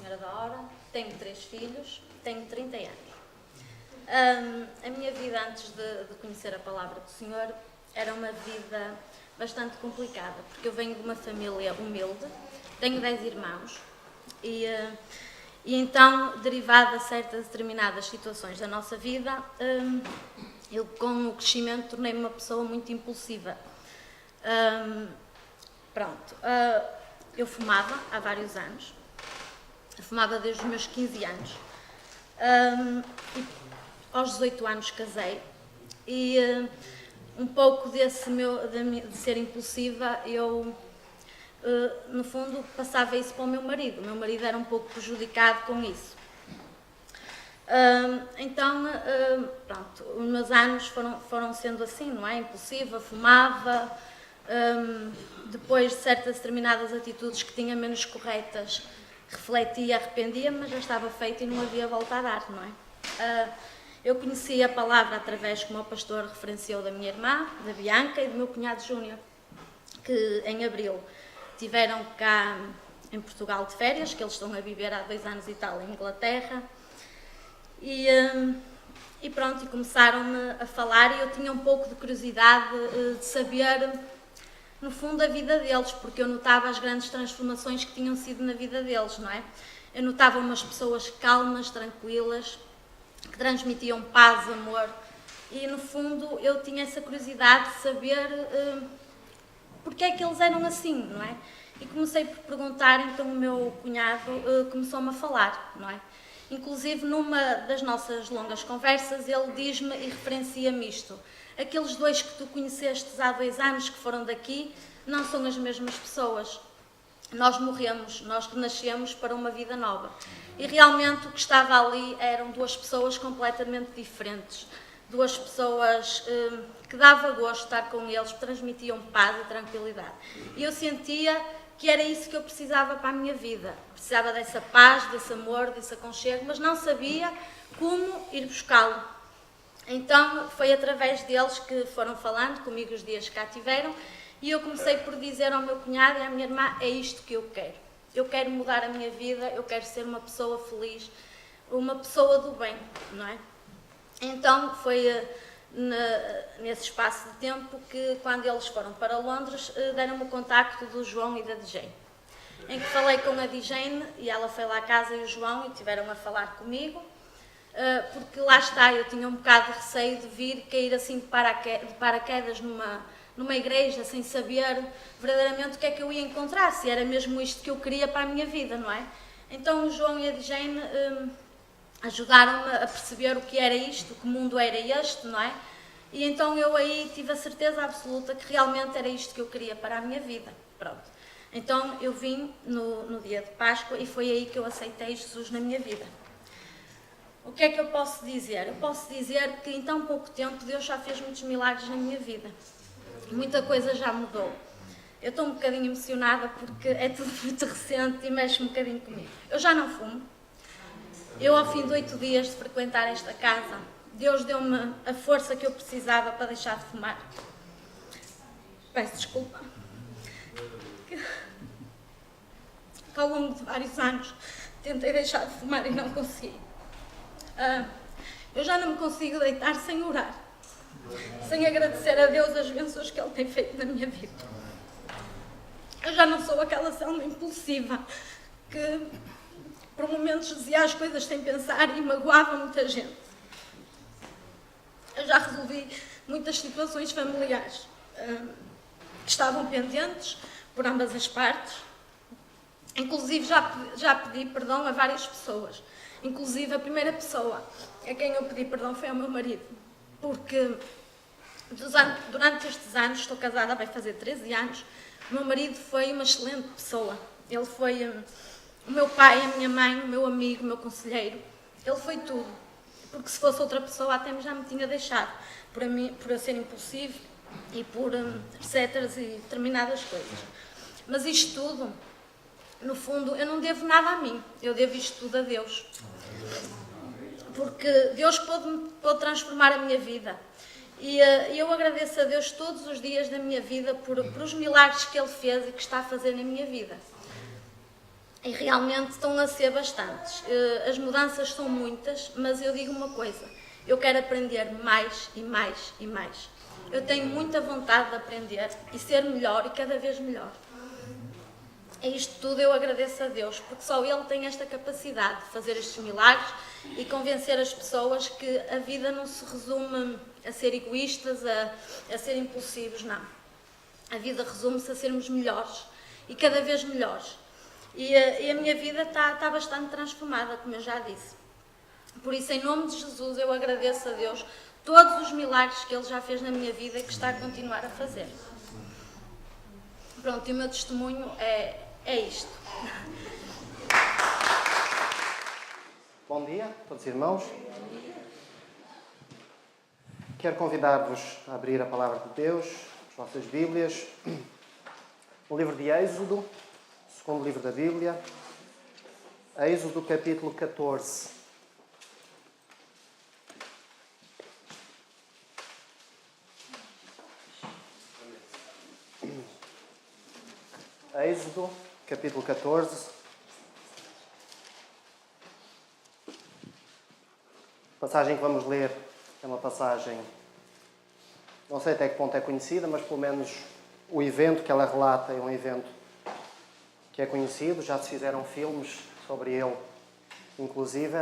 senhora da hora, tenho 3 filhos, tenho 30 anos. A minha vida antes de conhecer a palavra do Senhor era uma vida bastante complicada, porque eu venho de uma família humilde, tenho 10 irmãos e então, derivado a certas determinadas situações da nossa vida, eu com o crescimento tornei-me uma pessoa muito impulsiva. Eu fumava há vários anos, fumava desde os meus 15 anos, e aos 18 anos casei e um pouco de ser impulsiva, eu no fundo passava isso para o meu marido. O meu marido era um pouco prejudicado com isso. Os meus anos foram sendo assim, não é? Impulsiva, fumava, depois de certas determinadas atitudes que tinha menos corretas, refletia, arrependia-me, mas já estava feito e não havia volta a dar, não é? Eu conheci a palavra através, como o pastor referenciou, da minha irmã, da Bianca, e do meu cunhado Júnior, que em abril estiveram cá em Portugal de férias, que eles estão a viver há 2 anos e tal em Inglaterra, e começaram-me a falar, e eu tinha um pouco de curiosidade de saber, no fundo, a vida deles, porque eu notava as grandes transformações que tinham sido na vida deles, não é? Eu notava umas pessoas calmas, tranquilas, que transmitiam paz, amor, e no fundo eu tinha essa curiosidade de saber porque é que eles eram assim, não é? E comecei por perguntar, então o meu cunhado começou-me a falar, não é? Inclusive, numa das nossas longas conversas, ele diz-me e referencia-me isto: aqueles 2 que tu conhecestes há 2 anos, que foram daqui, não são as mesmas pessoas. Nós morremos, nós renascemos para uma vida nova. E realmente o que estava ali eram 2 pessoas completamente diferentes. 2 pessoas que dava gosto estar com eles, transmitiam paz e tranquilidade. E eu sentia que era isso que eu precisava para a minha vida. Precisava dessa paz, desse amor, desse aconchego, mas não sabia como ir buscá-lo. Então foi através deles que foram falando comigo os dias que cá tiveram, e eu comecei por dizer ao meu cunhado e à minha irmã: é isto que eu quero. Eu quero mudar a minha vida, eu quero ser uma pessoa feliz, uma pessoa do bem, não é? Então foi nesse espaço de tempo que, quando eles foram para Londres, deram-me o contacto do João e da Dijane, em que falei com a Dijane e ela foi lá à casa, e o João, e tiveram a falar comigo, porque lá está, eu tinha um bocado de receio de vir cair assim de paraquedas numa igreja, sem saber verdadeiramente o que é que eu ia encontrar, se era mesmo isto que eu queria para a minha vida, não é? Então o João e a Dijane ajudaram-me a perceber o que era isto, que mundo era este, não é? E então eu aí tive a certeza absoluta que realmente era isto que eu queria para a minha vida. Pronto. Então eu vim no dia de Páscoa e foi aí que eu aceitei Jesus na minha vida. O que é que eu posso dizer? Eu posso dizer que em tão pouco tempo Deus já fez muitos milagres na minha vida. Muita coisa já mudou. Eu estou um bocadinho emocionada porque é tudo muito recente e mexe um bocadinho comigo. Eu já não fumo. Eu, ao fim de 8 dias de frequentar esta casa, Deus deu-me a força que eu precisava para deixar de fumar. Peço desculpa. Que ao longo de vários anos tentei deixar de fumar e não consegui. Eu já não me consigo deitar sem orar, sem agradecer a Deus as bênçãos que Ele tem feito na minha vida. Eu já não sou aquela Selma impulsiva que por momentos dizia as coisas sem pensar e magoava muita gente. Eu já resolvi muitas situações familiares que estavam pendentes por ambas as partes. Inclusive já pedi perdão a várias pessoas. Inclusive a primeira pessoa a quem eu pedi perdão foi ao meu marido. Porque durante estes anos, estou casada, vai fazer 13 anos, o meu marido foi uma excelente pessoa. Ele foi o meu pai, a minha mãe, o meu amigo, o meu conselheiro. Ele foi tudo. Porque se fosse outra pessoa até já me tinha deixado. Por eu ser impulsivo e por etc. e determinadas coisas. Mas isto tudo, no fundo, eu não devo nada a mim. Eu devo isto tudo a Deus. Porque Deus pôde transformar a minha vida. E eu agradeço a Deus todos os dias da minha vida por os milagres que Ele fez e que está a fazer na minha vida. E realmente estão a ser bastantes. As mudanças são muitas, mas eu digo uma coisa: eu quero aprender mais e mais e mais. Eu tenho muita vontade de aprender e ser melhor e cada vez melhor. É isto tudo eu agradeço a Deus, porque só Ele tem esta capacidade de fazer estes milagres e convencer as pessoas que a vida não se resume a ser egoístas, a ser impulsivos, não. A vida resume-se a sermos melhores e cada vez melhores. E a minha vida está bastante transformada, como eu já disse. Por isso, em nome de Jesus, eu agradeço a Deus todos os milagres que Ele já fez na minha vida e que está a continuar a fazer. Pronto, e o meu testemunho é isto. Bom dia a todos os irmãos. Quero convidar-vos a abrir a Palavra de Deus, as vossas Bíblias, no livro de Êxodo, segundo livro da Bíblia, Êxodo capítulo 14. Êxodo capítulo 14. A passagem que vamos ler é uma passagem, não sei até que ponto é conhecida, mas pelo menos o evento que ela relata é um evento que é conhecido, já se fizeram filmes sobre ele, inclusive.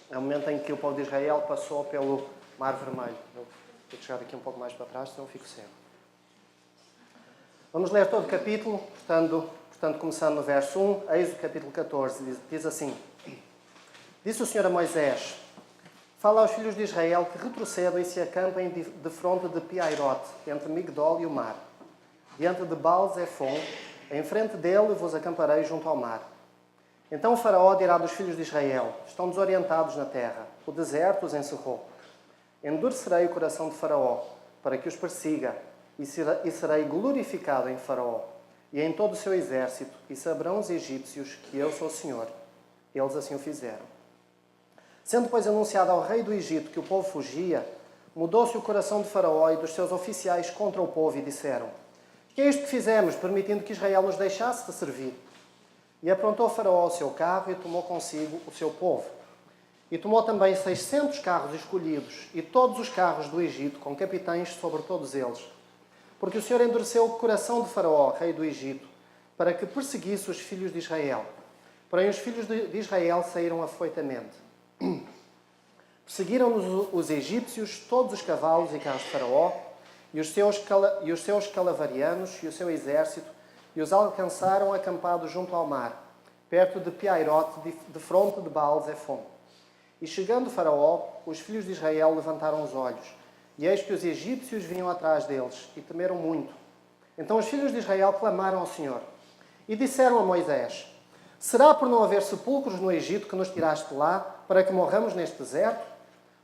É o momento em que o povo de Israel passou pelo Mar Vermelho. Eu vou chegar aqui um pouco mais para trás, senão fico cego. Vamos ler todo o capítulo, portanto começando no verso 1, Êxodo capítulo 14, diz assim: Disse o Senhor a Moisés: Fala aos filhos de Israel que retrocedam e se acampem de fronte de Piairote, entre Migdol e o mar, diante de Baal-Zefon, em frente dele vos acamparei junto ao mar. Então o faraó dirá dos filhos de Israel: Estão desorientados na terra, o deserto os encerrou. Endurecerei o coração de faraó, para que os persiga, e serei glorificado em faraó, e em todo o seu exército, e saberão os egípcios que eu sou o Senhor. Eles assim o fizeram. Sendo, pois, anunciado ao rei do Egito que o povo fugia, mudou-se o coração de Faraó e dos seus oficiais contra o povo e disseram: Que é isto que fizemos, permitindo que Israel nos deixasse de servir? E aprontou Faraó o seu carro e tomou consigo o seu povo. E tomou também 600 carros escolhidos e todos os carros do Egito, com capitães sobre todos eles. Porque o Senhor endureceu o coração de Faraó, rei do Egito, para que perseguisse os filhos de Israel. Porém, os filhos de Israel saíram afoitamente. Perseguiram-nos os egípcios, todos os cavalos e carros de Faraó, e os seus calavarianos e o seu exército, e os alcançaram acampados junto ao mar, perto de Piairote, de fronte de Baal-Zefon. E chegando Faraó, os filhos de Israel levantaram os olhos, e eis que os egípcios vinham atrás deles, e temeram muito. Então os filhos de Israel clamaram ao Senhor, e disseram a Moisés: Será por não haver sepulcros no Egito que nos tiraste lá, para que morramos neste deserto?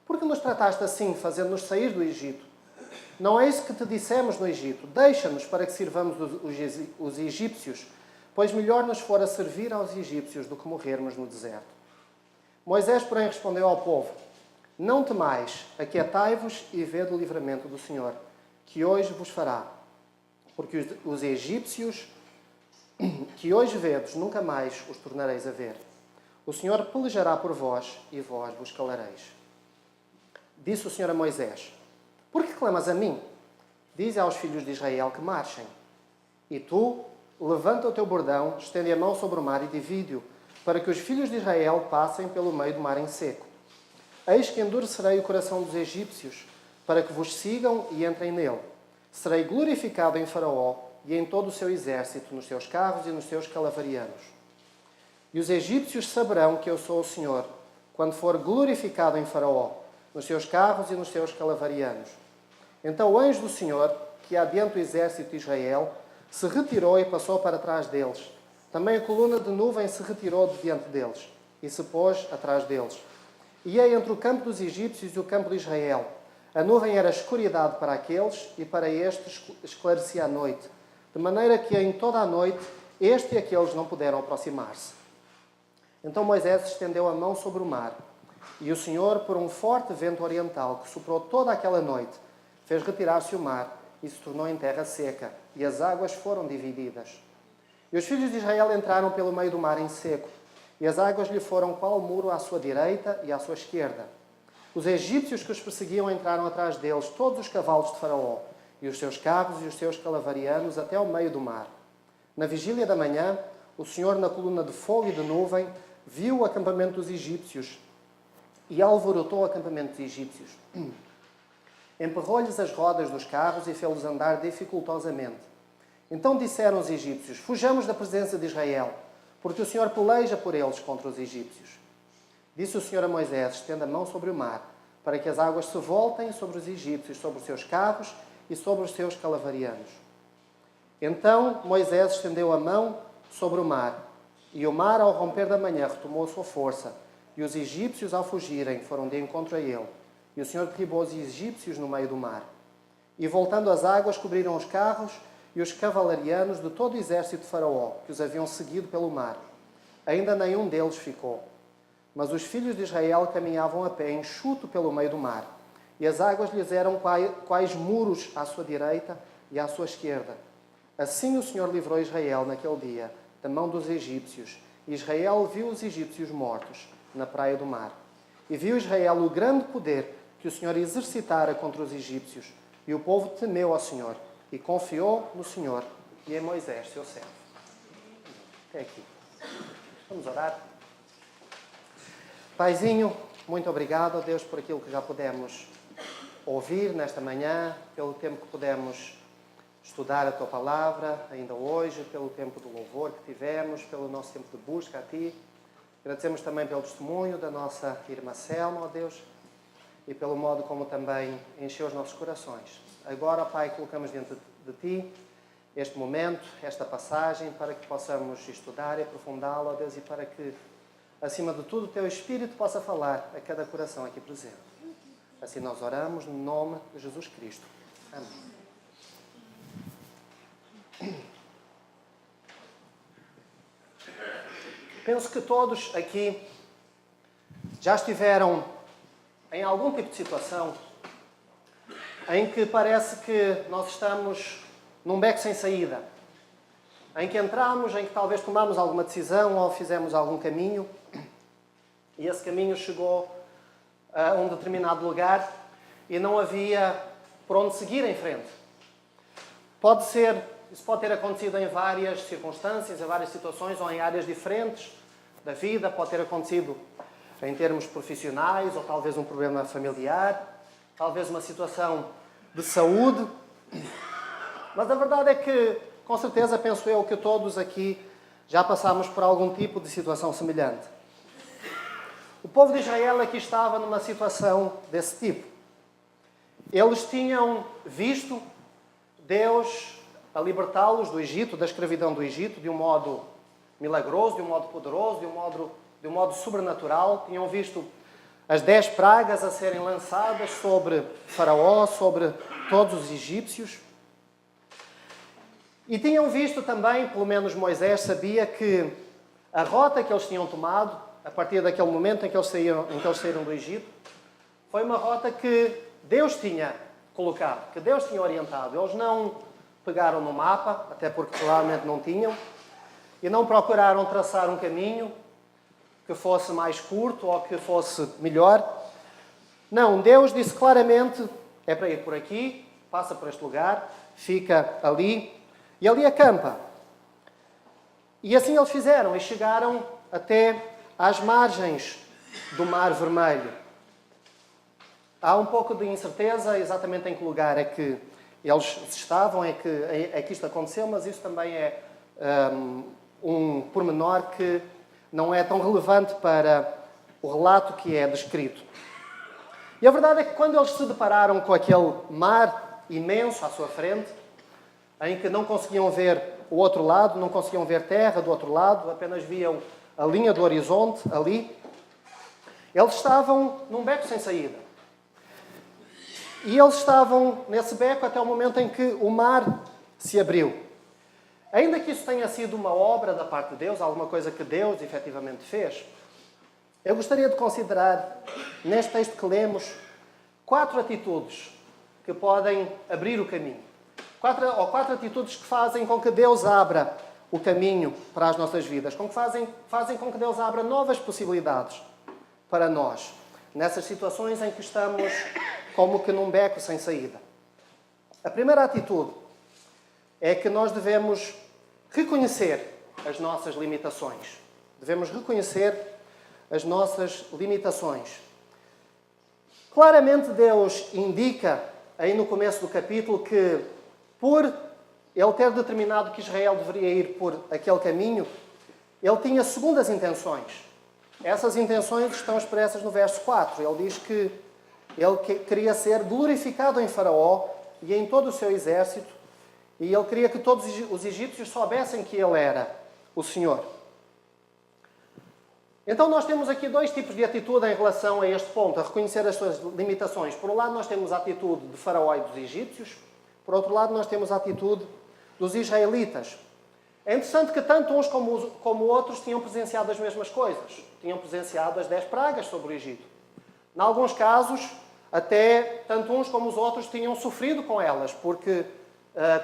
Por que nos trataste assim, fazendo-nos sair do Egito? Não é isso que te dissemos no Egito: Deixa-nos para que sirvamos os egípcios, pois melhor nos fora servir aos egípcios do que morrermos no deserto. Moisés, porém, respondeu ao povo: Não temais, aquietai-vos e vede o livramento do Senhor, que hoje vos fará. Porque os egípcios que hoje vedes, nunca mais os tornareis a ver. O Senhor pelejará por vós e vós vos calareis. Disse o Senhor a Moisés: Por que clamas a mim? Dize aos filhos de Israel que marchem. E tu, levanta o teu bordão, estende a mão sobre o mar e divide-o, para que os filhos de Israel passem pelo meio do mar em seco. Eis que endurecerei o coração dos egípcios, para que vos sigam e entrem nele. Serei glorificado em Faraó e em todo o seu exército, nos seus carros e nos seus calavarianos. E os egípcios saberão que eu sou o Senhor, quando for glorificado em Faraó, nos seus carros e nos seus calavarianos. Então o anjo do Senhor, que adianta o exército de Israel, se retirou e passou para trás deles. Também a coluna de nuvem se retirou de diante deles e se pôs atrás deles. E é entre o campo dos egípcios e o campo de Israel. A nuvem era escuridade para aqueles e para estes esclarecia a noite, de maneira que em toda a noite este e aqueles não puderam aproximar-se. Então Moisés estendeu a mão sobre o mar, e o Senhor, por um forte vento oriental que soprou toda aquela noite, fez retirar-se o mar e se tornou em terra seca, e as águas foram divididas. E E os filhos de Israel entraram pelo meio do mar em seco, e as águas lhe foram qual muro à sua direita e à sua esquerda. Os egípcios que os perseguiam entraram atrás deles, todos os cavalos de Faraó, e os seus carros e os seus calavarianos até ao meio do mar. Na vigília da manhã, o Senhor, na coluna de fogo e de nuvem, viu o acampamento dos egípcios e alvorotou o acampamento dos egípcios. Emperrou-lhes as rodas dos carros e fê-los andar dificultosamente. Então disseram os egípcios: fujamos da presença de Israel, porque o Senhor peleja por eles contra os egípcios. Disse o Senhor a Moisés: estenda a mão sobre o mar, para que as águas se voltem sobre os egípcios, sobre os seus carros e sobre os seus calavarianos. Então Moisés estendeu a mão sobre o mar, e o mar, ao romper da manhã, retomou a sua força, e os egípcios, ao fugirem, foram de encontro a ele. E o Senhor derribou os egípcios no meio do mar. E voltando as águas, cobriram os carros e os cavalarianos de todo o exército de Faraó, que os haviam seguido pelo mar. Ainda nenhum deles ficou. Mas os filhos de Israel caminhavam a pé, enxuto pelo meio do mar, e as águas lhes eram quais muros à sua direita e à sua esquerda. Assim o Senhor livrou Israel naquele dia da mão dos egípcios. E Israel viu os egípcios mortos na praia do mar. E viu Israel o grande poder que o Senhor exercitara contra os egípcios. E o povo temeu ao Senhor e confiou no Senhor e em Moisés, seu servo. Até aqui. Vamos orar. Paizinho, muito obrigado, Deus, por aquilo que já pudemos ouvir nesta manhã, pelo tempo que pudemos estudar a Tua Palavra, ainda hoje, pelo tempo do louvor que tivemos, pelo nosso tempo de busca a Ti. Agradecemos também pelo testemunho da nossa irmã Selma, ó Deus, e pelo modo como também encheu os nossos corações. Agora, Pai, colocamos diante de Ti este momento, esta passagem, para que possamos estudar e aprofundá-la, ó Deus, e para que, acima de tudo, o Teu Espírito possa falar a cada coração aqui presente. Assim nós oramos no nome de Jesus Cristo. Amém. Penso que todos aqui já estiveram em algum tipo de situação em que parece que nós estamos num beco sem saída, em que entramos, em que talvez tomamos alguma decisão ou fizemos algum caminho e esse caminho chegou a um determinado lugar e não havia por onde seguir em frente. Isso pode ter acontecido em várias circunstâncias, em várias situações ou em áreas diferentes da vida. Pode ter acontecido em termos profissionais ou talvez um problema familiar, talvez uma situação de saúde. Mas a verdade é que, com certeza, penso eu que todos aqui já passámos por algum tipo de situação semelhante. O povo de Israel aqui estava numa situação desse tipo. Eles tinham visto Deus a libertá-los do Egito, da escravidão do Egito, de um modo milagroso, de um modo poderoso, de um modo sobrenatural. Tinham visto as 10 pragas a serem lançadas sobre Faraó, sobre todos os egípcios. E tinham visto também, pelo menos Moisés sabia, que a rota que eles tinham tomado, a partir daquele momento em que eles saíram do Egito, foi uma rota que Deus tinha colocado, que Deus tinha orientado. Eles não pegaram no mapa, até porque provavelmente não tinham, e não procuraram traçar um caminho que fosse mais curto ou que fosse melhor. Não, Deus disse claramente: é para ir por aqui, passa por este lugar, fica ali, e ali acampa. E assim eles fizeram, e chegaram até às margens do Mar Vermelho. Há um pouco de incerteza exatamente em que lugar é que eles estavam, é que isto aconteceu, mas isso também é um pormenor que não é tão relevante para o relato que é descrito. E a verdade é que quando eles se depararam com aquele mar imenso à sua frente, em que não conseguiam ver o outro lado, não conseguiam ver terra do outro lado, apenas viam a linha do horizonte ali, eles estavam num beco sem saída. E eles estavam nesse beco até o momento em que o mar se abriu. Ainda que isso tenha sido uma obra da parte de Deus, alguma coisa que Deus efetivamente fez, eu gostaria de considerar, neste texto que lemos, 4 atitudes que podem abrir o caminho. 4 atitudes que fazem com que Deus abra o caminho para as nossas vidas, fazem com que Deus abra novas possibilidades para nós, nessas situações em que estamos como que num beco sem saída. A primeira atitude é que nós devemos reconhecer as nossas limitações. Devemos reconhecer as nossas limitações. Claramente Deus indica, aí no começo do capítulo, que por Ele ter determinado que Israel deveria ir por aquele caminho, Ele tinha segundas intenções. Essas intenções estão expressas no verso 4. Ele diz que Ele queria ser glorificado em Faraó e em todo o seu exército, e Ele queria que todos os egípcios soubessem que Ele era o Senhor. Então nós temos aqui dois tipos de atitude em relação a este ponto, a reconhecer as suas limitações. Por um lado nós temos a atitude de Faraó e dos egípcios, por outro lado nós temos a atitude dos israelitas. É interessante que tanto uns como outros tinham presenciado as mesmas coisas. Tinham presenciado as 10 pragas sobre o Egito. Em alguns casos, até tanto uns como os outros tinham sofrido com elas, porque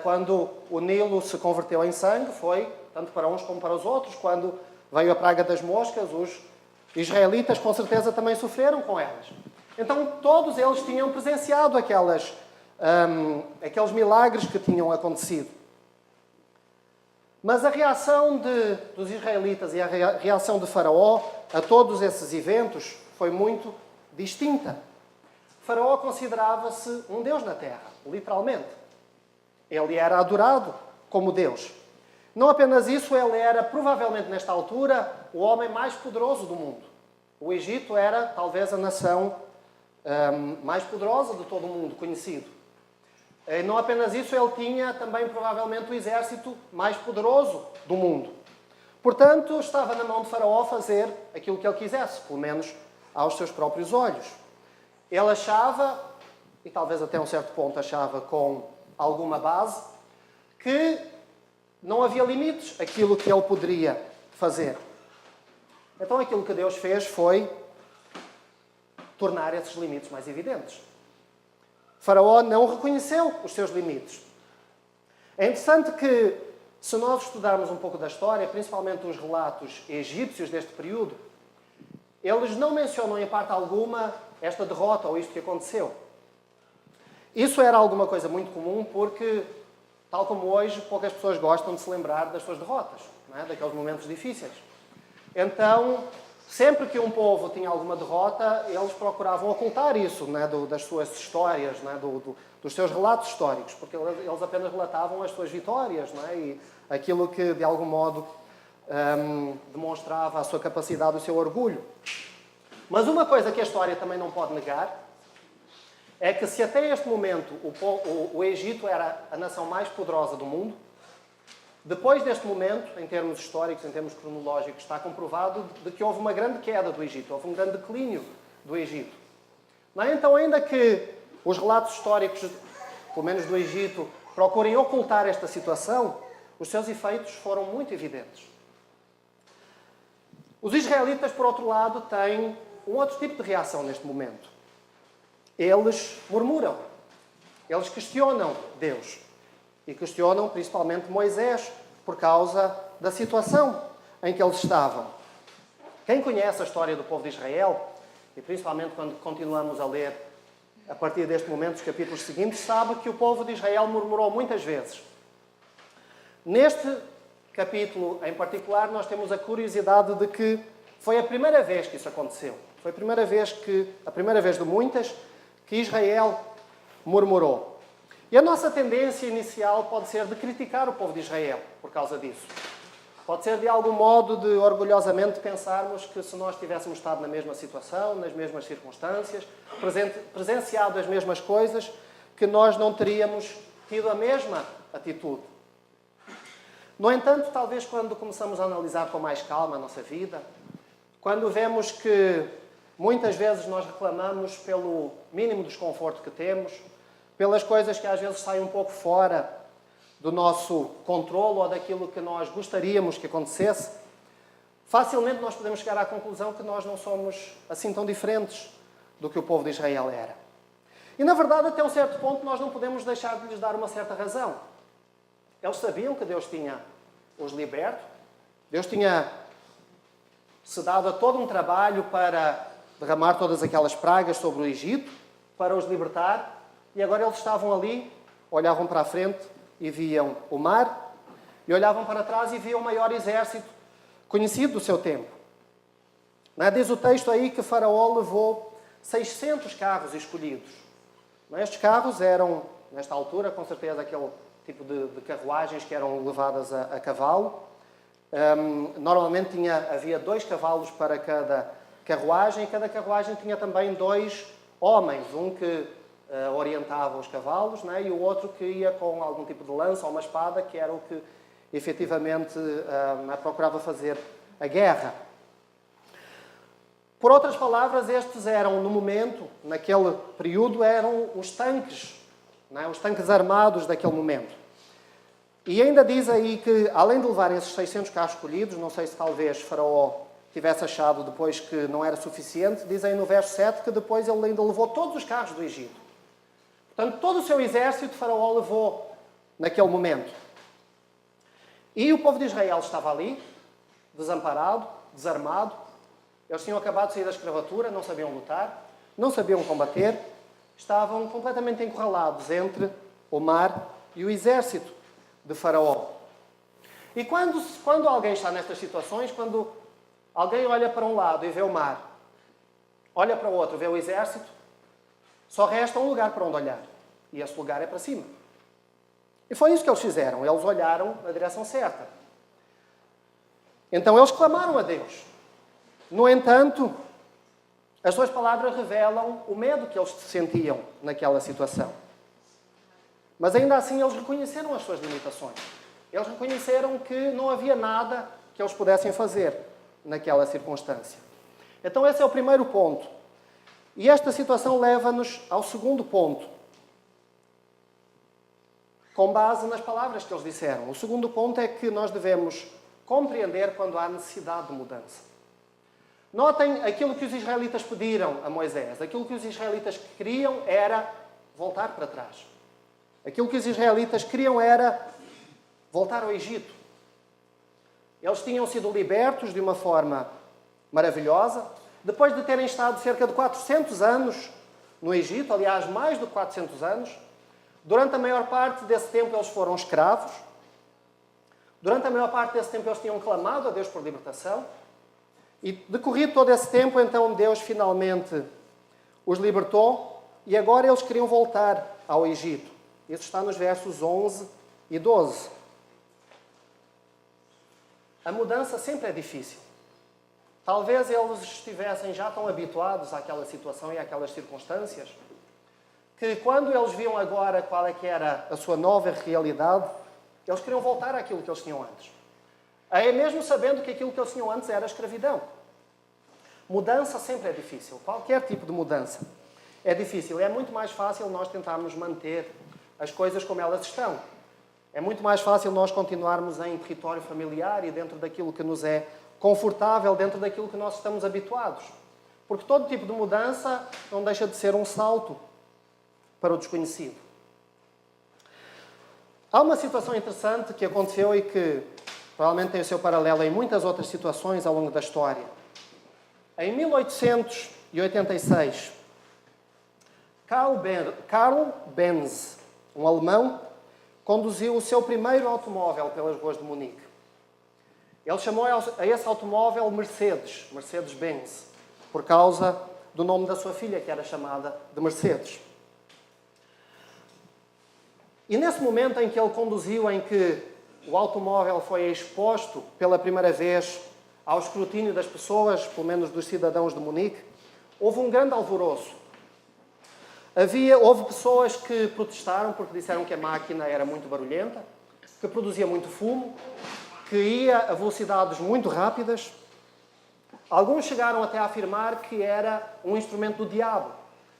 quando o Nilo se converteu em sangue, foi tanto para uns como para os outros. Quando veio a praga das moscas, os israelitas com certeza também sofreram com elas. Então todos eles tinham presenciado aqueles milagres que tinham acontecido. Mas a reação dos israelitas e a reação de Faraó a todos esses eventos foi muito distinta. Faraó considerava-se um deus na terra, literalmente. Ele era adorado como Deus. Não apenas isso, ele era, provavelmente nesta altura, o homem mais poderoso do mundo. O Egito era, talvez, a nação mais poderosa de todo o mundo conhecido. E não apenas isso, ele tinha também, provavelmente, o exército mais poderoso do mundo. Portanto, estava na mão de Faraó fazer aquilo que ele quisesse, pelo menos aos seus próprios olhos. Ele achava, e talvez até um certo ponto achava com alguma base, que não havia limites àquilo que ele poderia fazer. Então aquilo que Deus fez foi tornar esses limites mais evidentes. Faraó não reconheceu os seus limites. É interessante que, se nós estudarmos um pouco da história, principalmente os relatos egípcios deste período, eles não mencionam em parte alguma esta derrota ou isto que aconteceu. Isso era alguma coisa muito comum porque, tal como hoje, poucas pessoas gostam de se lembrar das suas derrotas, não é? Daqueles momentos difíceis. Então, sempre que um povo tinha alguma derrota, eles procuravam ocultar isso, não é? Das suas histórias, não é? Dos seus relatos históricos, porque eles apenas relatavam as suas vitórias, não é? E aquilo que, de algum modo, demonstrava a sua capacidade, o seu orgulho. Mas uma coisa que a história também não pode negar é que, se até este momento o Egito era a nação mais poderosa do mundo, depois deste momento, em termos históricos, em termos cronológicos, está comprovado de que houve uma grande queda do Egito, houve um grande declínio do Egito. Não é? Então, ainda que os relatos históricos, pelo menos do Egito, procurem ocultar esta situação, os seus efeitos foram muito evidentes. Os israelitas, por outro lado, têm um outro tipo de reação neste momento. Eles murmuram, eles questionam Deus. E questionam principalmente Moisés por causa da situação em que eles estavam. Quem conhece a história do povo de Israel, e principalmente quando continuamos a ler a partir deste momento os capítulos seguintes, sabe que o povo de Israel murmurou muitas vezes. Neste capítulo em particular, nós temos a curiosidade de que foi a primeira vez que isso aconteceu. Foi a primeira vez de muitas, que Israel murmurou. E a nossa tendência inicial pode ser de criticar o povo de Israel por causa disso. Pode ser de algum modo de orgulhosamente pensarmos que, se nós tivéssemos estado na mesma situação, nas mesmas circunstâncias, presenciado as mesmas coisas, que nós não teríamos tido a mesma atitude. No entanto, talvez quando começamos a analisar com mais calma a nossa vida, quando vemos que muitas vezes nós reclamamos pelo mínimo desconforto que temos, pelas coisas que às vezes saem um pouco fora do nosso controle ou daquilo que nós gostaríamos que acontecesse, facilmente nós podemos chegar à conclusão que nós não somos assim tão diferentes do que o povo de Israel era. E, na verdade, até um certo ponto, nós não podemos deixar de lhes dar uma certa razão. Eles sabiam que Deus tinha os liberto. Deus tinha-se dado a todo um trabalho para derramar todas aquelas pragas sobre o Egito, para os libertar, e agora eles estavam ali, olhavam para a frente e viam o mar, e olhavam para trás e viam o maior exército conhecido do seu tempo. Diz o texto aí que Faraó levou 600 carros escolhidos. Estes carros eram, nesta altura, com certeza, aquele tipo de carruagens que eram levadas a cavalo. Normalmente havia 2 cavalos para cada carruagem, e cada carruagem tinha também 2 homens, um que orientava os cavalos, e o outro que ia com algum tipo de lança ou uma espada, que era o que efetivamente procurava fazer a guerra. Por outras palavras, estes eram, no momento, naquele período, eram os tanques armados daquele momento. E ainda diz aí que, além de levarem esses 600 carros escolhidos, não sei se talvez Faraó tivesse achado depois que não era suficiente, diz aí no verso 7 que depois ele ainda levou todos os carros do Egito. Portanto, todo o seu exército Faraó levou naquele momento. E o povo de Israel estava ali, desamparado, desarmado. Eles tinham acabado de sair da escravatura, não sabiam lutar, não sabiam combater, estavam completamente encurralados entre o mar e o exército de Faraó. E quando alguém está nestas situações, quando alguém olha para um lado e vê o mar, olha para o outro e vê o exército, só resta um lugar para onde olhar. E esse lugar é para cima. E foi isso que eles fizeram. Eles olharam na direção certa. Então eles clamaram a Deus. No entanto, as suas palavras revelam o medo que eles sentiam naquela situação. Mas ainda assim eles reconheceram as suas limitações. Eles reconheceram que não havia nada que eles pudessem fazer naquela circunstância. Então esse é o primeiro ponto. E esta situação leva-nos ao segundo ponto. Com base nas palavras que eles disseram. O segundo ponto é que nós devemos compreender quando há necessidade de mudança. Notem aquilo que os israelitas pediram a Moisés. Aquilo que os israelitas queriam era voltar para trás. Aquilo que os israelitas queriam era voltar ao Egito. Eles tinham sido libertos de uma forma maravilhosa. Depois de terem estado cerca de 400 anos no Egito, aliás, mais de 400 anos, durante a maior parte desse tempo eles foram escravos. Durante a maior parte desse tempo eles tinham clamado a Deus por libertação. E decorrido todo esse tempo, então Deus finalmente os libertou e agora eles queriam voltar ao Egito. Isso está nos versos 11 e 12. A mudança sempre é difícil. Talvez eles estivessem já tão habituados àquela situação e àquelas circunstâncias que quando eles viam agora qual é que era a sua nova realidade, eles queriam voltar àquilo que eles tinham antes. Aí mesmo sabendo que aquilo que eles tinham antes era a escravidão. Mudança sempre é difícil. Qualquer tipo de mudança é difícil. É muito mais fácil nós tentarmos manter as coisas como elas estão. É muito mais fácil nós continuarmos em território familiar e dentro daquilo que nos é confortável, dentro daquilo que nós estamos habituados. Porque todo tipo de mudança não deixa de ser um salto para o desconhecido. Há uma situação interessante que aconteceu e que provavelmente tem o seu paralelo em muitas outras situações ao longo da história. Em 1886, Karl Benz, um alemão, conduziu o seu primeiro automóvel pelas ruas de Munique. Ele chamou a esse automóvel Mercedes-Benz, por causa do nome da sua filha, que era chamada de Mercedes. E nesse momento em que ele conduziu, em que o automóvel foi exposto pela primeira vez ao escrutínio das pessoas, pelo menos dos cidadãos de Munique, houve um grande alvoroço. Houve pessoas que protestaram porque disseram que a máquina era muito barulhenta, que produzia muito fumo, que ia a velocidades muito rápidas. Alguns chegaram até a afirmar que era um instrumento do diabo,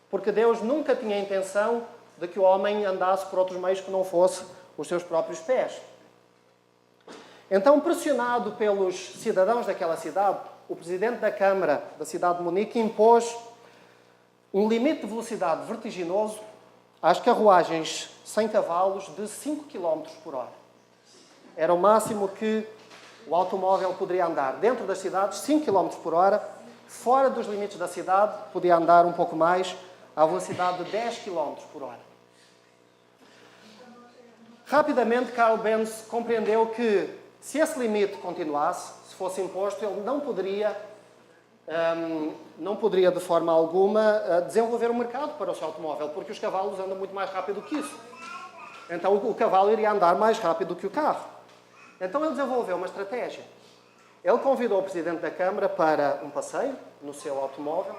porque Deus nunca tinha a intenção de que o homem andasse por outros meios que não fosse os seus próprios pés. Então, pressionado pelos cidadãos daquela cidade, o presidente da Câmara da cidade de Munique impôs um limite de velocidade vertiginoso às carruagens sem cavalos de 5 km por hora. Era o máximo que o automóvel poderia andar. Dentro das cidades, 5 km por hora. Fora dos limites da cidade, podia andar um pouco mais, à velocidade de 10 km por hora. Rapidamente, Carl Benz compreendeu que, se esse limite continuasse, se fosse imposto, ele não poderia de forma alguma desenvolver um mercado para o seu automóvel, porque os cavalos andam muito mais rápido que isso. Então o cavalo iria andar mais rápido que o carro. Então ele desenvolveu uma estratégia. Ele convidou o Presidente da Câmara para um passeio no seu automóvel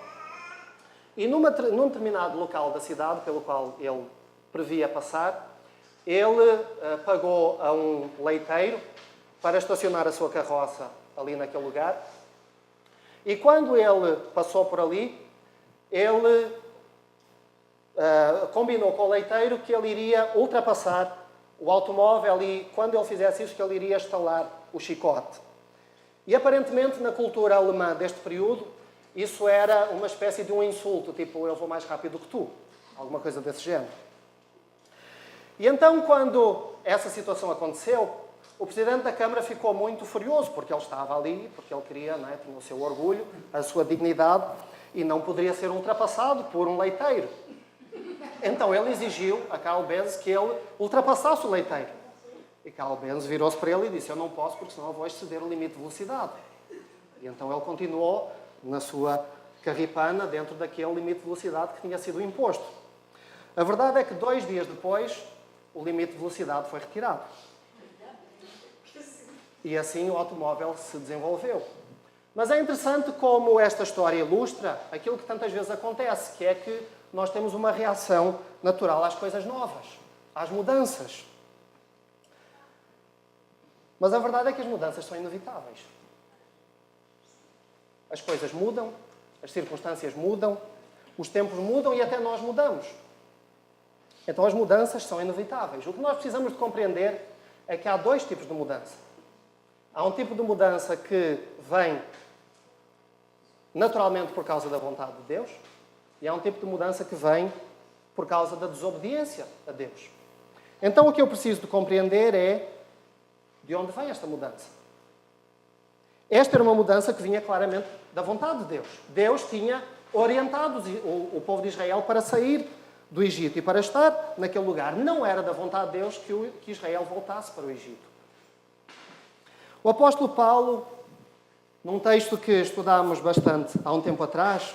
e num determinado local da cidade pelo qual ele previa passar, ele pagou a um leiteiro para estacionar a sua carroça ali naquele lugar. E quando ele passou por ali, ele combinou com o leiteiro que ele iria ultrapassar o automóvel e, quando ele fizesse isso, que ele iria estalar o chicote. E, aparentemente, na cultura alemã deste período, isso era uma espécie de um insulto, tipo, eu vou mais rápido que tu. Alguma coisa desse género. E então, quando essa situação aconteceu, o Presidente da Câmara ficou muito furioso, porque ele estava ali, porque ele queria, não é, tinha o seu orgulho, a sua dignidade, e não poderia ser ultrapassado por um leiteiro. Então ele exigiu a Carl Benz que ele ultrapassasse o leiteiro. E Carl Benz virou-se para ele e disse, eu não posso porque senão eu vou exceder o limite de velocidade. E então ele continuou na sua carripana dentro daquele limite de velocidade que tinha sido imposto. A verdade é que 2 dias depois o limite de velocidade foi retirado. E assim o automóvel se desenvolveu. Mas é interessante como esta história ilustra aquilo que tantas vezes acontece, que é que nós temos uma reação natural às coisas novas, às mudanças. Mas a verdade é que as mudanças são inevitáveis. As coisas mudam, as circunstâncias mudam, os tempos mudam e até nós mudamos. Então as mudanças são inevitáveis. O que nós precisamos de compreender é que há 2 tipos de mudança. Há um tipo de mudança que vem naturalmente por causa da vontade de Deus e há um tipo de mudança que vem por causa da desobediência a Deus. Então o que eu preciso de compreender é de onde vem esta mudança. Esta era uma mudança que vinha claramente da vontade de Deus. Deus tinha orientado o povo de Israel para sair do Egito e para estar naquele lugar. Não era da vontade de Deus que Israel voltasse para o Egito. O apóstolo Paulo, num texto que estudámos bastante há um tempo atrás,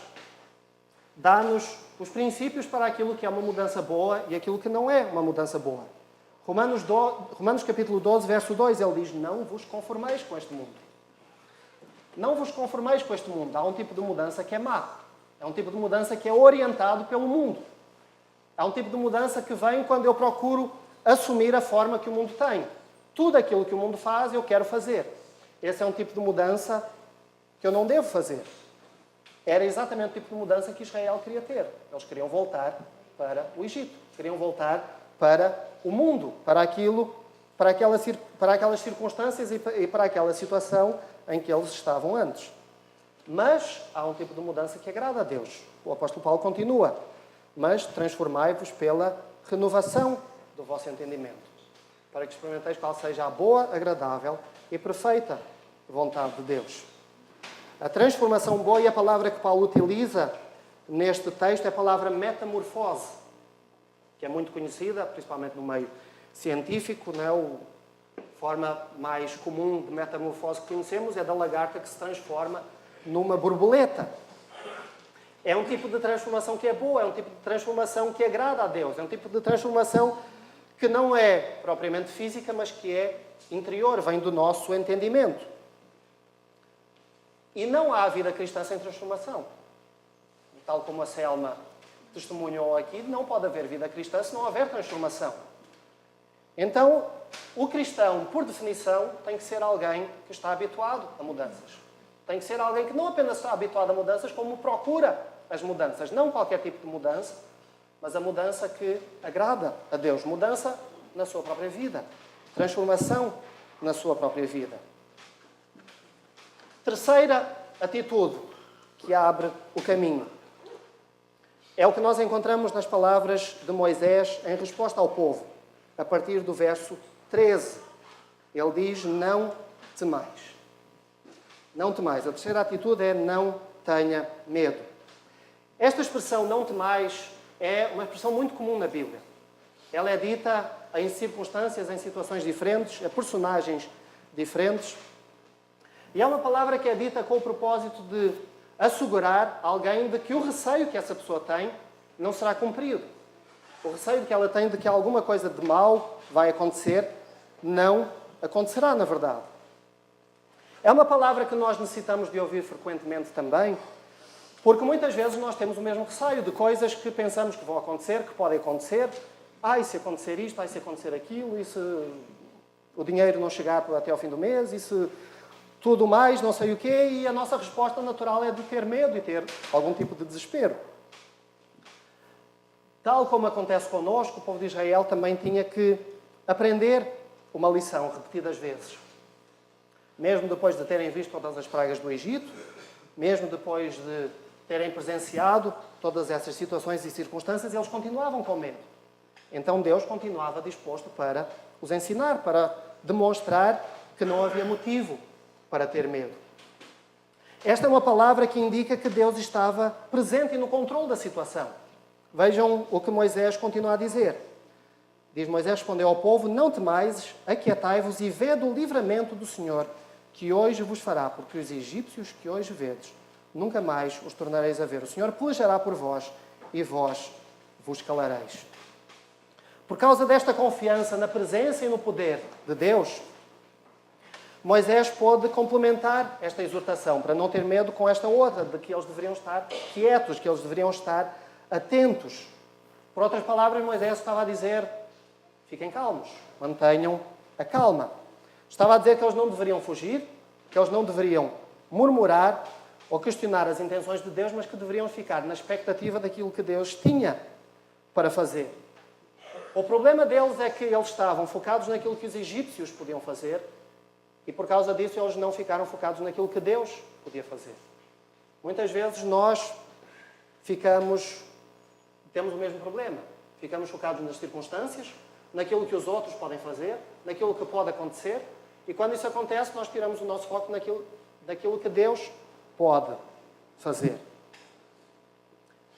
dá-nos os princípios para aquilo que é uma mudança boa e aquilo que não é uma mudança boa. Romanos capítulo 12, verso 2, ele diz, não vos conformeis com este mundo. Não vos conformeis com este mundo. Há um tipo de mudança que é má. É um tipo de mudança que é orientado pelo mundo. Há um tipo de mudança que vem quando eu procuro assumir a forma que o mundo tem. Tudo aquilo que o mundo faz, eu quero fazer. Esse é um tipo de mudança que eu não devo fazer. Era exatamente o tipo de mudança que Israel queria ter. Eles queriam voltar para o Egito. Queriam voltar para o mundo, para aquelas circunstâncias e para aquela situação em que eles estavam antes. Mas há um tipo de mudança que agrada a Deus. O apóstolo Paulo continua. Mas transformai-vos pela renovação do vosso entendimento, para que experimenteis qual seja a boa, agradável e perfeita vontade de Deus. A transformação boa e a palavra que Paulo utiliza neste texto é a palavra metamorfose, que é muito conhecida, principalmente no meio científico, não é? A forma mais comum de metamorfose que conhecemos é da lagarta que se transforma numa borboleta. É um tipo de transformação que é boa, é um tipo de transformação que agrada a Deus, é um tipo de transformação que não é propriamente física, mas que é interior, vem do nosso entendimento. E não há vida cristã sem transformação. Tal como a Selma testemunhou aqui, não pode haver vida cristã se não houver transformação. Então, o cristão, por definição, tem que ser alguém que está habituado a mudanças. Tem que ser alguém que não apenas está habituado a mudanças, como procura as mudanças. Não qualquer tipo de mudança, mas a mudança que agrada a Deus. Mudança na sua própria vida. Transformação na sua própria vida. Terceira atitude que abre o caminho. É o que nós encontramos nas palavras de Moisés em resposta ao povo, a partir do verso 13. Ele diz, não temais. Não temais. A terceira atitude é não tenha medo. Esta expressão, não temais, é uma expressão muito comum na Bíblia. Ela é dita em circunstâncias, em situações diferentes, a personagens diferentes. E é uma palavra que é dita com o propósito de assegurar alguém de que o receio que essa pessoa tem não será cumprido. O receio que ela tem de que alguma coisa de mal vai acontecer, não acontecerá, na verdade. É uma palavra que nós necessitamos de ouvir frequentemente também, porque muitas vezes nós temos o mesmo receio de coisas que pensamos que vão acontecer, que podem acontecer. E se acontecer isto, se acontecer aquilo, e se o dinheiro não chegar até ao fim do mês, e se tudo mais, não sei o quê, e a nossa resposta natural é de ter medo e ter algum tipo de desespero. Tal como acontece connosco, o povo de Israel também tinha que aprender uma lição repetidas vezes. Mesmo depois de terem visto todas as pragas do Egito, mesmo depois de terem presenciado todas essas situações e circunstâncias, eles continuavam com medo. Então Deus continuava disposto para os ensinar, para demonstrar que não havia motivo para ter medo. Esta é uma palavra que indica que Deus estava presente e no controle da situação. Vejam o que Moisés continua a dizer. Diz Moisés, respondeu ao povo, não temais, aquietai-vos e vede o livramento do Senhor, que hoje vos fará, porque os egípcios que hoje vedes, nunca mais os tornareis a ver. O Senhor pelejará por vós e vós vos calareis. Por causa desta confiança na presença e no poder de Deus, Moisés pôde complementar esta exortação para não ter medo com esta outra, de que eles deveriam estar quietos, que eles deveriam estar atentos. Por outras palavras, Moisés estava a dizer, fiquem calmos, mantenham a calma. Estava a dizer que eles não deveriam fugir, que eles não deveriam murmurar ou questionar as intenções de Deus, mas que deveriam ficar na expectativa daquilo que Deus tinha para fazer. O problema deles é que eles estavam focados naquilo que os egípcios podiam fazer e, por causa disso, eles não ficaram focados naquilo que Deus podia fazer. Muitas vezes nós temos o mesmo problema. Ficamos focados nas circunstâncias, naquilo que os outros podem fazer, naquilo que pode acontecer, e quando isso acontece, nós tiramos o nosso foco daquilo que Deus pode fazer.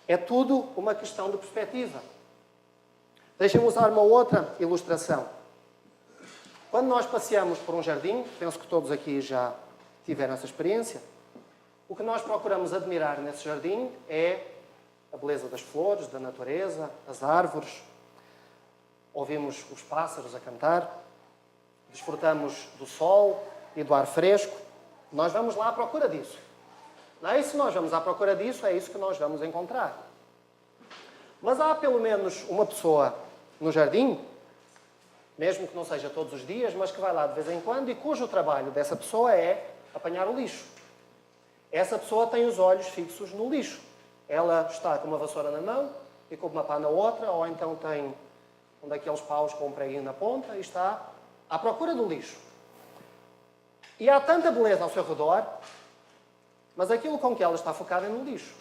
É tudo uma questão de perspectiva. Deixem-me usar uma outra ilustração. Quando nós passeamos por um jardim, penso que todos aqui já tiveram essa experiência, o que nós procuramos admirar nesse jardim é a beleza das flores, da natureza, as árvores. Ouvimos os pássaros a cantar, desfrutamos do sol e do ar fresco. Nós vamos lá à procura disso. Não é? E se nós vamos à procura disso, é isso que nós vamos encontrar. Mas há pelo menos uma pessoa no jardim, mesmo que não seja todos os dias, mas que vai lá de vez em quando e cujo trabalho dessa pessoa é apanhar o lixo. Essa pessoa tem os olhos fixos no lixo. Ela está com uma vassoura na mão e com uma pá na outra, ou então tem um daqueles paus com um preguinho na ponta e está à procura do lixo. E há tanta beleza ao seu redor, mas aquilo com que ela está focada é no lixo.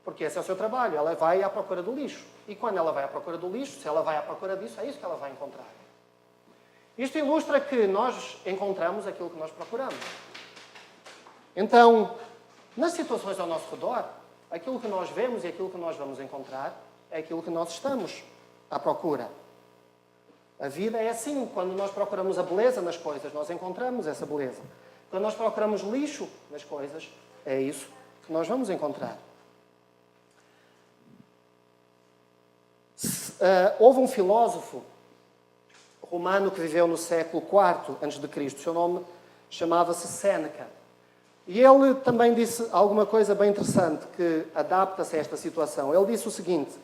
Porque esse é o seu trabalho. Ela vai à procura do lixo. E quando ela vai à procura do lixo, se ela vai à procura disso, é isso que ela vai encontrar. Isto ilustra que nós encontramos aquilo que nós procuramos. Então, nas situações ao nosso redor, aquilo que nós vemos e aquilo que nós vamos encontrar é aquilo que nós estamos à procura. A vida é assim. Quando nós procuramos a beleza nas coisas, nós encontramos essa beleza. Quando nós procuramos lixo nas coisas, é isso que nós vamos encontrar. Houve um filósofo romano que viveu no século IV a.C. O seu nome chamava-se Séneca. E ele também disse alguma coisa bem interessante que adapta-se a esta situação. Ele disse o seguinte: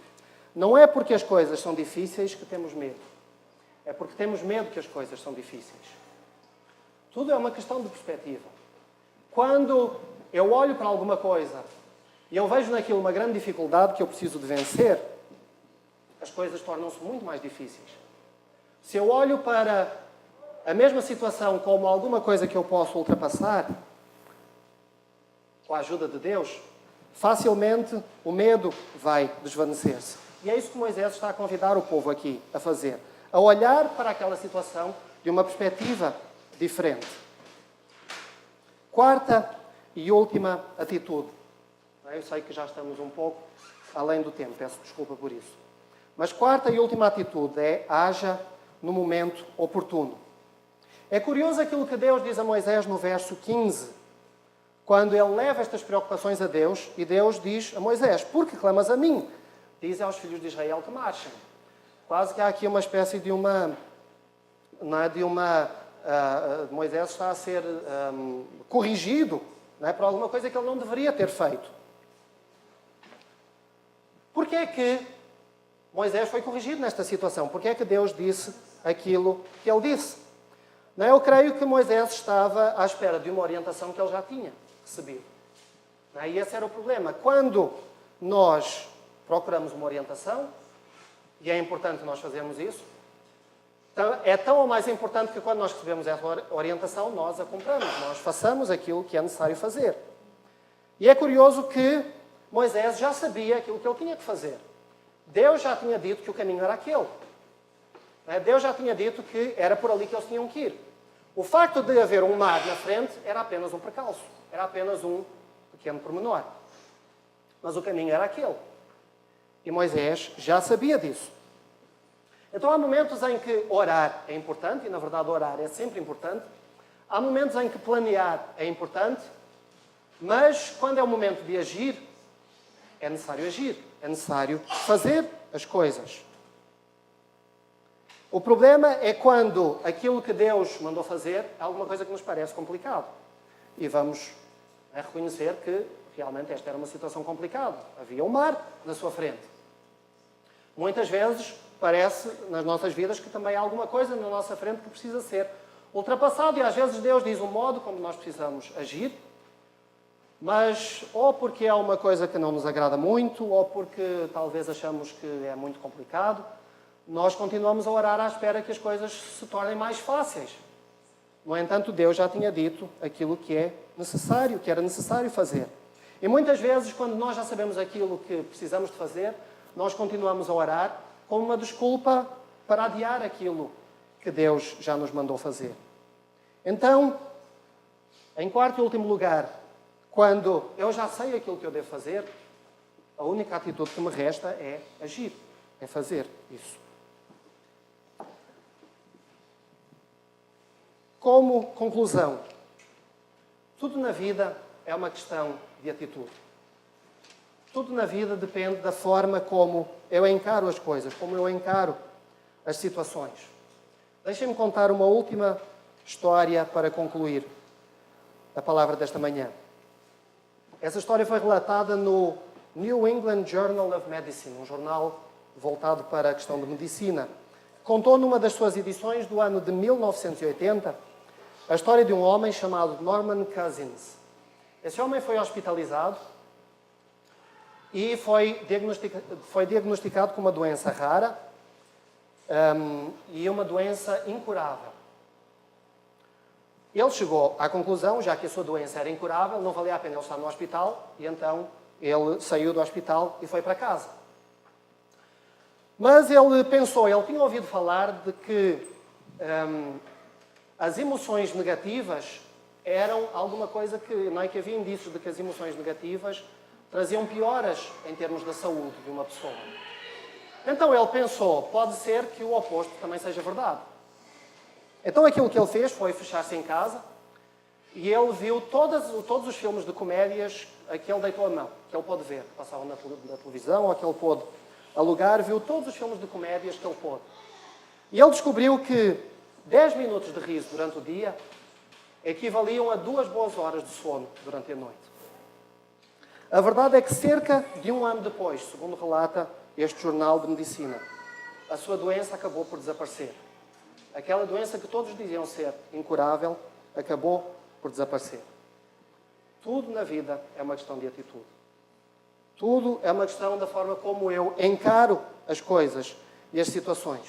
não é porque as coisas são difíceis que temos medo. É porque temos medo que as coisas são difíceis. Tudo é uma questão de perspectiva. Quando eu olho para alguma coisa e eu vejo naquilo uma grande dificuldade que eu preciso de vencer, as coisas tornam-se muito mais difíceis. Se eu olho para a mesma situação como alguma coisa que eu posso ultrapassar, com a ajuda de Deus, facilmente o medo vai desvanecer-se. E é isso que Moisés está a convidar o povo aqui a fazer. A olhar para aquela situação de uma perspectiva diferente. Quarta e última atitude. Eu sei que já estamos um pouco além do tempo, peço desculpa por isso. Mas quarta e última atitude é: haja no momento oportuno. É curioso aquilo que Deus diz a Moisés no verso 15, quando ele leva estas preocupações a Deus, e Deus diz a Moisés: por que clamas a mim? Diz aos filhos de Israel que marchem. Quase que há aqui uma espécie de Moisés está a ser corrigido, não é, por alguma coisa que ele não deveria ter feito. Porquê é que Moisés foi corrigido nesta situação? Porquê é que Deus disse aquilo que ele disse? Não, eu creio que Moisés estava à espera de uma orientação que ele já tinha recebido. Não é? E esse era o problema. Quando nós procuramos uma orientação, e é importante nós fazermos isso, é tão ou mais importante que quando nós recebemos essa orientação, nós a cumpramos, nós façamos aquilo que é necessário fazer. E é curioso que Moisés já sabia aquilo que ele tinha que fazer. Deus já tinha dito que o caminho era aquele. Deus já tinha dito que era por ali que eles tinham que ir. O facto de haver um mar na frente era apenas um precalço, era apenas um pequeno pormenor. Mas o caminho era aquele. E Moisés já sabia disso. Então há momentos em que orar é importante, e na verdade orar é sempre importante. Há momentos em que planear é importante, mas quando é o momento de agir, é necessário agir, é necessário fazer as coisas. O problema é quando aquilo que Deus mandou fazer é alguma coisa que nos parece complicado. E vamos reconhecer que realmente esta era uma situação complicada. Havia um mar na sua frente. Muitas vezes parece nas nossas vidas que também há alguma coisa na nossa frente que precisa ser ultrapassado. E às vezes Deus diz o modo como nós precisamos agir, mas ou porque é uma coisa que não nos agrada muito, ou porque talvez achamos que é muito complicado, nós continuamos a orar à espera que as coisas se tornem mais fáceis. No entanto, Deus já tinha dito aquilo que é necessário, que era necessário fazer. E muitas vezes, quando nós já sabemos aquilo que precisamos de fazer, nós continuamos a orar como uma desculpa para adiar aquilo que Deus já nos mandou fazer. Então, em quarto e último lugar, quando eu já sei aquilo que eu devo fazer, a única atitude que me resta é agir, é fazer isso. Como conclusão, tudo na vida é uma questão de atitude. Tudo na vida depende da forma como eu encaro as coisas, como eu encaro as situações. Deixem-me contar uma última história para concluir a palavra desta manhã. Essa história foi relatada no New England Journal of Medicine, um jornal voltado para a questão de medicina. Contou numa das suas edições do ano de 1980 a história de um homem chamado Norman Cousins. Esse homem foi hospitalizado e foi diagnosticado com uma doença rara e uma doença incurável. Ele chegou à conclusão, já que a sua doença era incurável, não valia a pena ele estar no hospital, e então ele saiu do hospital e foi para casa. Mas ele pensou, ele tinha ouvido falar de que as emoções negativas eram alguma coisa que, não é que havia indícios de que as emoções negativas traziam pioras em termos da saúde de uma pessoa. Então ele pensou, pode ser que o oposto também seja verdade. Então aquilo que ele fez foi fechar-se em casa e ele viu todos os filmes de comédias a que ele deitou a mão, que ele pôde ver, que passavam na televisão ou que ele pôde alugar, viu todos os filmes de comédias que ele pôde. E ele descobriu que 10 minutos de riso durante o dia equivaliam a 2 boas horas de sono durante a noite. A verdade é que cerca de 1 ano depois, segundo relata este jornal de medicina, a sua doença acabou por desaparecer. Aquela doença que todos diziam ser incurável acabou por desaparecer. Tudo na vida é uma questão de atitude. Tudo é uma questão da forma como eu encaro as coisas e as situações.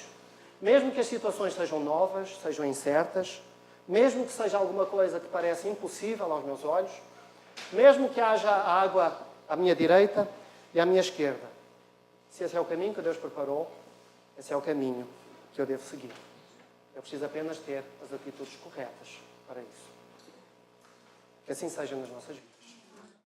Mesmo que as situações sejam novas, sejam incertas, mesmo que seja alguma coisa que parece impossível aos meus olhos, mesmo que haja água à minha direita e à minha esquerda, se esse é o caminho que Deus preparou, esse é o caminho que eu devo seguir. Eu preciso apenas ter as atitudes corretas para isso. Que assim seja nas nossas vidas.